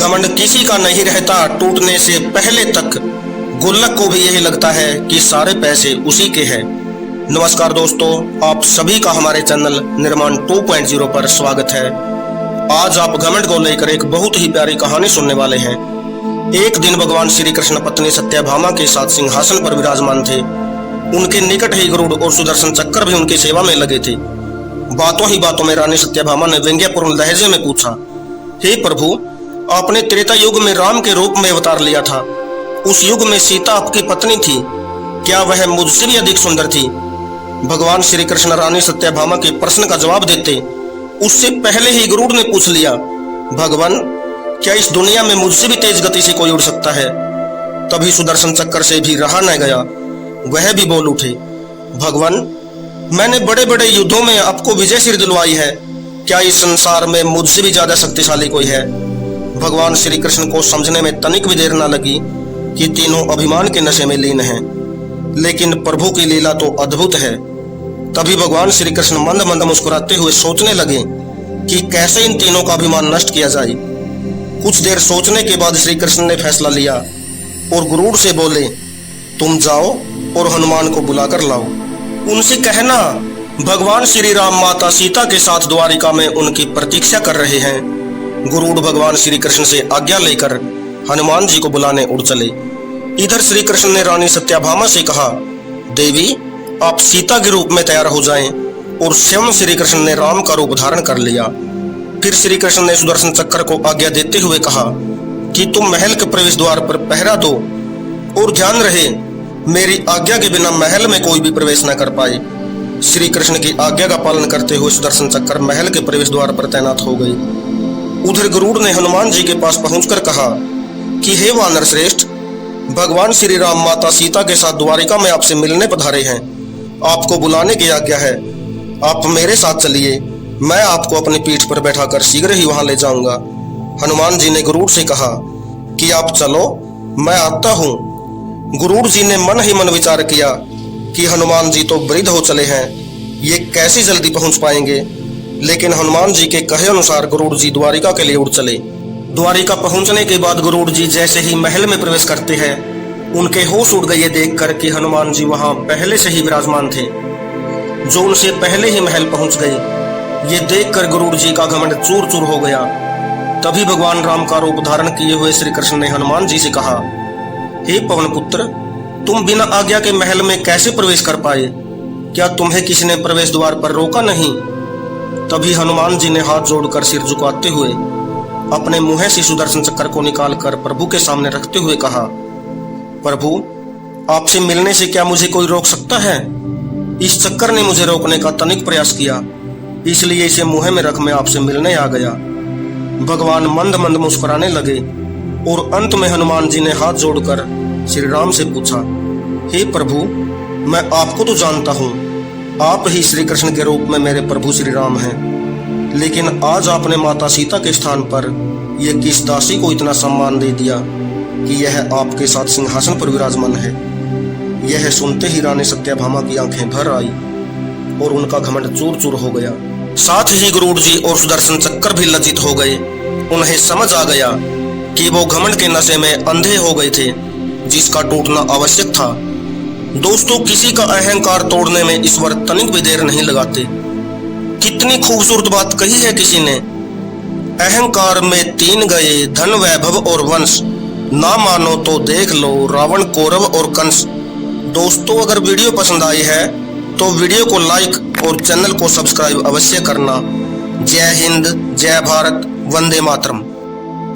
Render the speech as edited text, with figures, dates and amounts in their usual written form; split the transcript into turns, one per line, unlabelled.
घमंड किसी का नहीं रहता टूटने से पहले तक, गुल्लक को भी यही लगता है कि सारे पैसे उसी के हैं। नमस्कार दोस्तों, आप सभी का हमारे चैनल निर्माण 2.0 पर स्वागत है। आज आप घमंड को लेकर एक बहुत ही प्यारी कहानी सुनने वाले हैं। एक दिन भगवान श्री कृष्ण पत्नी सत्यभामा के साथ सिंहासन पर विराजमान थे। उनके निकट ही गरुड़ और सुदर्शन चक्र भी उनकी सेवा में लगे थे। बातों ही बातों में रानी सत्यभामा ने व्यंग्यपूर्ण लहजे में पूछा, हे प्रभु, आपने त्रेता युग में राम के रूप में अवतार लिया था। उस युग में सीता आपकी पत्नी थी, क्या वह मुझसे भी अधिक सुंदर थी? भगवान श्री कृष्ण रानी सत्यभामा के प्रश्न का जवाब देते उससे पहले ही गरुड़ ने पूछ लिया, भगवान, क्या इस दुनिया में मुझसे भी तेज गति से कोई उड़ सकता है? तभी सुदर्शन चक्र से भी रहा न गया, वह भी बोल उठे, भगवान, मैंने बड़े बड़े युद्धों में आपको विजय सिर दिलवाई है, क्या इस संसार में मुझसे भी ज्यादा शक्तिशाली कोई है? भगवान श्री कृष्ण को समझने में तनिक भी देर न लगी कि तीनों अभिमान के नशे में लीन हैं, लेकिन प्रभु की लीला तो अद्भुत है। तभी भगवान श्री कृष्ण मंद मंद मुस्कुराते हुए सोचने लगे कि कैसे इन तीनों का अभिमान नष्ट किया जाए। कुछ देर सोचने के बाद श्री कृष्ण ने फैसला लिया और गरुड़ से बोले, तुम जाओ और हनुमान को बुलाकर लाओ। उनसे कहना, भगवान श्री राम माता सीता के साथ द्वारिका में उनकी प्रतीक्षा कर रहे हैं। गरुड़ भगवान श्री कृष्ण से आज्ञा लेकर हनुमान जी को बुलाने उड़ चले। इधर श्री कृष्ण ने रानी सत्यभामा से कहा, देवी, आप सीता के रूप में तैयार हो जाएं। और स्वयं श्री कृष्ण ने राम का रूप धारण कर लिया। फिर श्री कृष्ण ने सुदर्शन चक्र को आज्ञा देते हुए कहा कि तुम महल के प्रवेश द्वार पर पहरा दो और ध्यान रहे मेरी आज्ञा के बिना महल में कोई भी प्रवेश न कर पाए। श्री कृष्ण की आज्ञा का पालन करते हुए सुदर्शन चक्र महल के प्रवेश द्वार पर तैनात हो गई। उधर गरुड़ ने हनुमान जी के पास पहुंचकर कहा कि हे वानर श्रेष्ठ, भगवान श्री राम माता सीता के साथ द्वारिका में आपसे मिलने पधारे हैं। आपको बुलाने की आज्ञा है, आप मेरे साथ चलिए, मैं आपको अपनी पीठ पर बैठाकर शीघ्र ही वहां ले जाऊंगा। हनुमान जी ने गरुड़ से कहा कि आप चलो, मैं आता हूं। गरुड़ जी ने मन ही मन विचार किया कि हनुमान जी तो वृद्ध हो चले हैं, ये कैसे जल्दी पहुंच पाएंगे। लेकिन हनुमान जी के कहे अनुसार गरुड़ जी द्वारिका के लिए उड़ चले। द्वारिका पहुंचने के बाद गरुड़ जी जैसे ही महल में प्रवेश करते हैं, उनके होश उड़ गए देखकर कि हनुमान जी वहां पहले से ही विराजमान थे, जो उनसे पहले ही महल पहुंच गए। ये देखकर गरुड़ जी का घमंड चूर चूर हो गया। तभी भगवान राम का रूप धारण किए हुए श्री कृष्ण ने हनुमान जी से कहा, हे पवन पुत्र, तुम बिना आज्ञा के महल में कैसे प्रवेश कर पाए? क्या तुम्हें किसी ने प्रवेश द्वार पर रोका नहीं? तभी हनुमान जी ने हाथ जोड़कर सिर झुकाते हुए अपने मुंह से सुदर्शन चक्र को निकालकर प्रभु के सामने रखते हुए कहा, प्रभु, आपसे मिलने से क्या मुझे कोई रोक सकता है? इस चक्कर ने मुझे रोकने का तनिक प्रयास किया, इसलिए इसे मुंह में रख मैं आपसे मिलने आ गया। भगवान मंद मंद मुस्कुराने लगे और अंत में हनुमान जी ने हाथ जोड़कर श्री राम से पूछा, हे प्रभु, मैं आपको तो जानता हूँ, आप ही श्री कृष्ण के रूप में मेरे प्रभु श्री राम हैं, लेकिन आज आपने माता सीता के स्थान पर यह किस दासी को इतना सम्मान दे दिया कि यह आपके साथ सिंहासन पर विराजमान है। यह सुनते ही रानी सत्यभामा की आंखें भर आई और उनका घमंड चूर चूर हो गया। साथ ही गरुड़ जी और सुदर्शन चक्र भी लज्जित हो गए। उन्हें समझ आ गया कि वो घमंड के नशे में अंधे हो गए थे, जिसका टूटना आवश्यक था। दोस्तों, किसी का अहंकार तोड़ने में ईश्वर तनिक भी देर नहीं लगाते। कितनी खूबसूरत बात कही है किसी ने, अहंकार में तीन गए, धन वैभव और वंश, ना मानो तो देख लो रावण कौरव और कंस। दोस्तों, अगर वीडियो पसंद आई है तो वीडियो को लाइक और चैनल को सब्सक्राइब अवश्य करना। जय हिंद, जय भारत, वंदे मातरम।